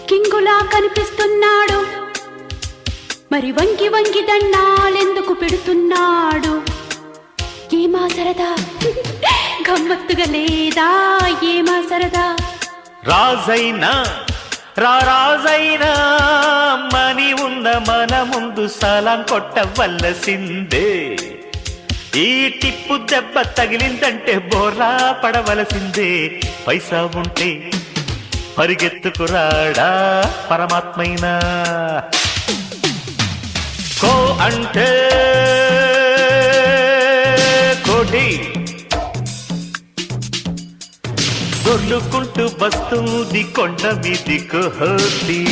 కింగులా కనిపిస్తున్నాడు, మరి వంగి వంగి దండాలెందుకు పెడుతున్నాడు? ఏమా సరదా గమ్మత్తుగా లేదా? ఏమా సరదా? రాజైనా రాజైనా మని ఉన్న మన ముందు సలాం కొట్టవలసిందే. ఈ టిప్పు దెబ్బ తగిలిందంటే బోర్లా పడవలసిందే. పైసా ఉంటే పరిగెత్తుకురాడా పరమాత్మైనా. కో అంటే కోటి దొర్లుకుంటూ వస్తుంది కొండ మీది కోటి.